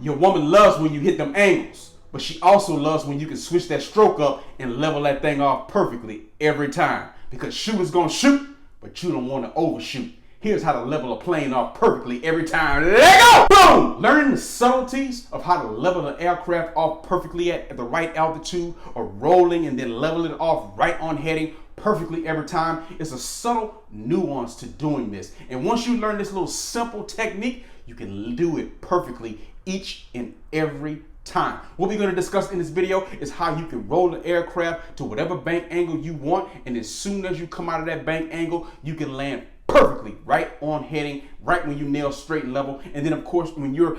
your woman loves when you hit them angles, but she also loves when you can switch that stroke up and level that thing off perfectly every time. Because shooters gonna shoot, but you don't want to overshoot. Here's how to level a plane off perfectly every time. Let go! Boom! Learning the subtleties of how to level an aircraft off perfectly at the right altitude, or rolling and then level it off right on heading perfectly every time. It's a subtle nuance to doing this. And once you learn this little simple technique, you can do it perfectly each and every time. What we're going to discuss in this video is how you can roll the aircraft to whatever bank angle you want, and as soon as you come out of that bank angle, you can land perfectly right on heading, right when you nail straight and level. And then of course, when you're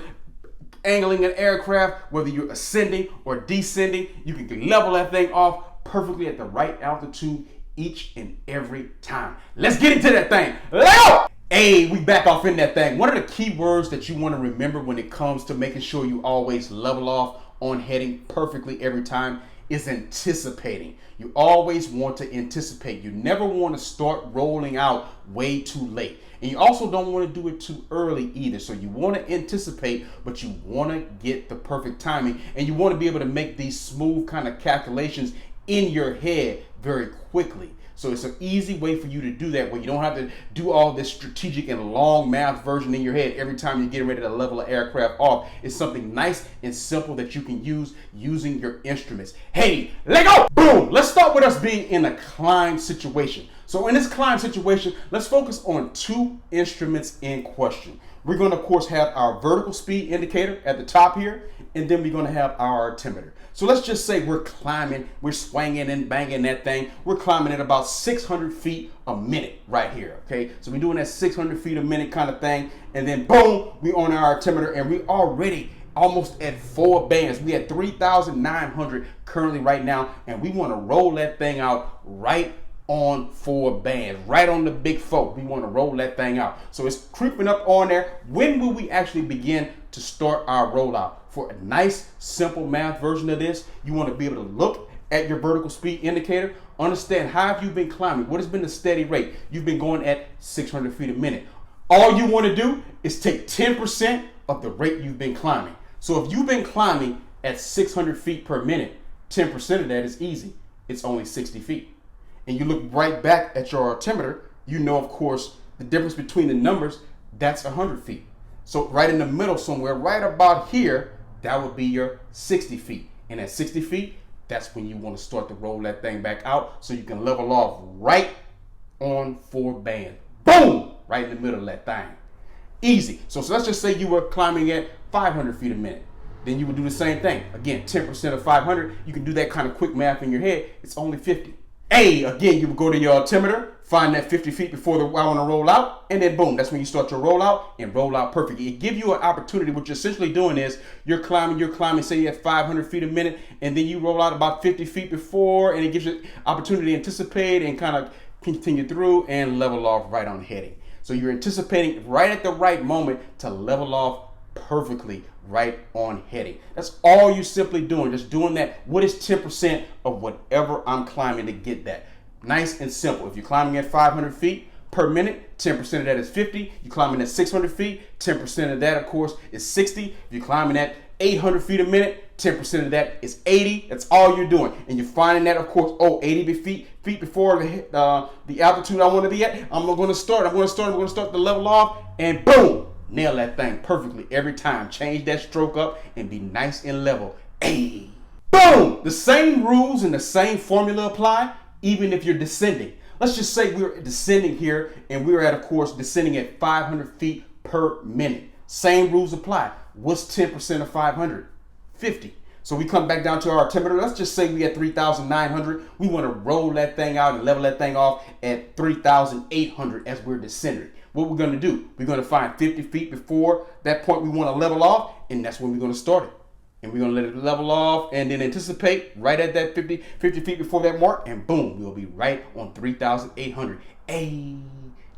angling an aircraft, whether you're ascending or descending, you can level that thing off perfectly at the right altitude each and every time. Let's get into that thing. Let's go! Hey, we back off in that thing. One of the key words that you want to remember when it comes to making sure you always level off on heading perfectly every time is anticipating. You always want to anticipate. You never want to start rolling out way too late. And you also don't want to do it too early either. So you want to anticipate, but you want to get the perfect timing. And you want to be able to make these smooth kind of calculations in your head very quickly. So it's an easy way for you to do that, where you don't have to do all this strategic and long math version in your head every time you're getting ready to level an aircraft off. It's something nice and simple that you can use using your instruments. Hey, let go! Boom! Let's start with us being in a climb situation. So in this climb situation, let's focus on two instruments in question. We're going to, of course, have our vertical speed indicator at the top here, and then we're going to have our altimeter. So let's just say we're climbing, we're swinging and banging that thing. We're climbing at about 600 feet a minute right here, okay? So we're doing that 600 feet a minute kind of thing, and then boom, we on our altimeter, and we already almost at 4 bands. We at 3,900 currently right now, and we want to roll that thing out right on 4 bands, right on the big 4. We want to roll that thing out. So it's creeping up on there. When will we actually begin to start our rollout? For a nice, simple math version of this, you want to be able to look at your vertical speed indicator, understand how have you been climbing, what has been the steady rate. You've been going at 600 feet a minute. All you want to do is take 10% of the rate you've been climbing. So if you've been climbing at 600 feet per minute, 10% of that is easy. It's only 60 feet. And you look right back at your altimeter, you know, of course, the difference between the numbers, that's 100 feet. So right in the middle somewhere, right about here, that would be your 60 feet. And at 60 feet, that's when you want to start to roll that thing back out so you can level off right on 4 bands. Boom! Right in the middle of that thing. Easy. So let's just say you were climbing at 500 feet a minute. Then you would do the same thing. Again, 10% of 500, you can do that kind of quick math in your head. It's only 50. Hey, again, you would go to your altimeter, find that 50 feet before the I want to roll out, and then boom, that's when you start your rollout and roll out perfectly. It gives you an opportunity. What you're essentially doing is you're climbing, say you're at 500 feet a minute, and then you roll out about 50 feet before, and it gives you opportunity to anticipate and kind of continue through and level off right on heading. So you're anticipating right at the right moment to level off perfectly right on heading. That's all you're simply doing, just doing that. What is 10% of whatever I'm climbing to get that? Nice and simple. If you're climbing at 500 feet per minute, 10% of that is 50. You're climbing at 600 feet, 10% of that, of course, is 60. If you're climbing at 800 feet a minute, 10% of that is 80. That's all you're doing. And you're finding that, of course, 80 feet before the altitude I want to be at. I'm going to start the level off, and boom, nail that thing perfectly every time. Change that stroke up and be nice and level. Hey, boom! The same rules and the same formula apply even if you're descending. Let's just say we're descending here, and we're at, of course, descending at 500 feet per minute. Same rules apply. What's 10% of 500? 50. So we come back down to our altimeter. Let's just say we at 3,900. We want to roll that thing out and level that thing off at 3,800 as we're descending. What we're going to do, we're going to find 50 feet before that point we want to level off, and that's when we're going to start it. And we're going to let it level off and then anticipate right at that 50 feet before that mark, and boom, we'll be right on 3,800. Hey,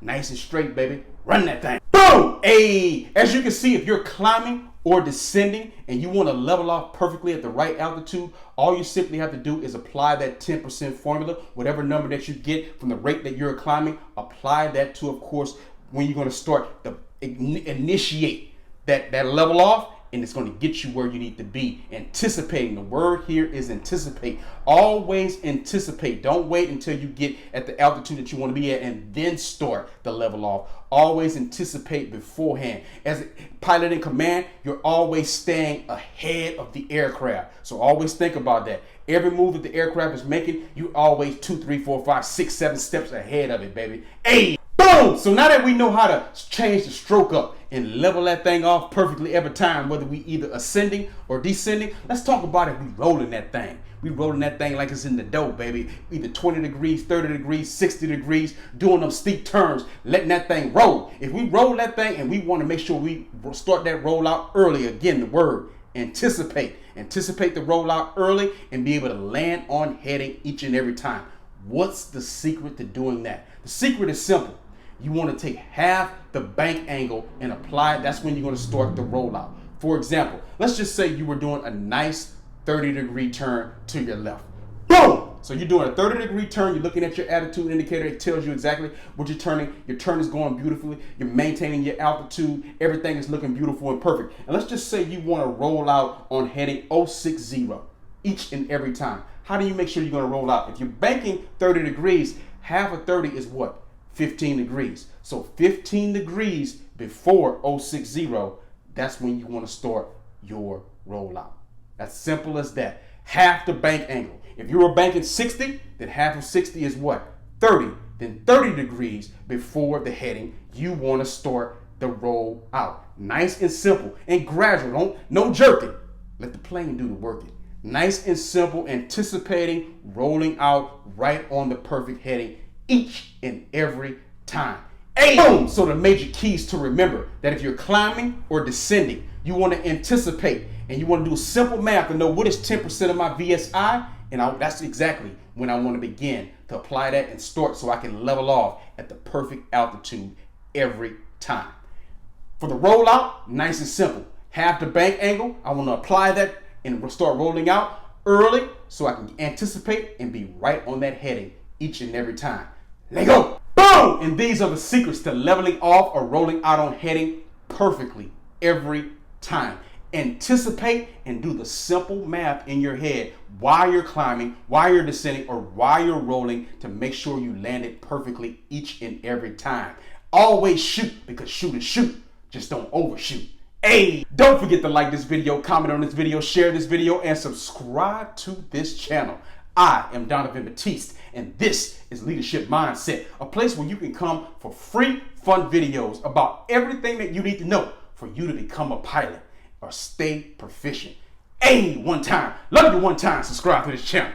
nice and straight, baby. Run that thing. Boom! Hey, as you can see, if you're climbing or descending and you want to level off perfectly at the right altitude, all you simply have to do is apply that 10% formula. Whatever number that you get from the rate that you're climbing, apply that to, of course, when you're going to start to initiate that level off, and it's going to get you where you need to be. Anticipating. The word here is anticipate. Always anticipate. Don't wait until you get at the altitude that you want to be at and then start the level off. Always anticipate beforehand. As a pilot in command, you're always staying ahead of the aircraft. So always think about that. Every move that the aircraft is making, you always 2, 3, 4, 5, 6, 7 steps ahead of it, baby. Hey, boom! So now that we know how to change the stroke up and level that thing off perfectly every time, whether we either ascending or descending, let's talk about it. We rolling that thing. We rolling that thing like it's in the dough, baby. Either 20 degrees, 30 degrees, 60 degrees, doing them steep turns, letting that thing roll. If we roll that thing and we want to make sure we start that rollout early, again, the word anticipate. Anticipate the rollout early and be able to land on heading each and every time. What's the secret to doing that? The secret is simple. You want to take half the bank angle and apply it. That's when you're going to start the rollout. For example, let's just say you were doing a nice 30-degree turn to your left. Boom! So you're doing a 30-degree turn. You're looking at your attitude indicator. It tells you exactly what you're turning. Your turn is going beautifully. You're maintaining your altitude. Everything is looking beautiful and perfect. And let's just say you want to roll out on heading 060 each and every time. How do you make sure you're going to roll out? If you're banking 30 degrees, half of 30 is what? 15 degrees. So 15 degrees before 060, that's when you want to start your rollout. As simple as that. Half the bank angle. If you were banking 60, then half of 60 is what? 30. Then 30 degrees before the heading, you want to start the roll out. Nice and simple and gradual. No jerking. Let the plane do the working. Nice and simple, anticipating, rolling out right on the perfect heading each and every time. Hey, boom! So the major keys to remember that if you're climbing or descending, you want to anticipate and you want to do simple math to know what is 10% of my VSI, and that's exactly when I want to begin to apply that and start so I can level off at the perfect altitude every time. For the rollout, nice and simple. Half the bank angle, I want to apply that and start rolling out early so I can anticipate and be right on that heading each and every time. Let go. Boom! And these are the secrets to leveling off or rolling out on heading perfectly every time. Anticipate and do the simple math in your head while you're climbing, while you're descending, or while you're rolling to make sure you land it perfectly each and every time. Always shoot, because shoot is shoot. Just don't overshoot. Hey, don't forget to like this video, comment on this video, share this video, and subscribe to this channel. I am Donovan Batiste, and this is Leadership Mindset, a place where you can come for free, fun videos about everything that you need to know for you to become a pilot or stay proficient. Hey, one time. Love you one time. Subscribe to this channel.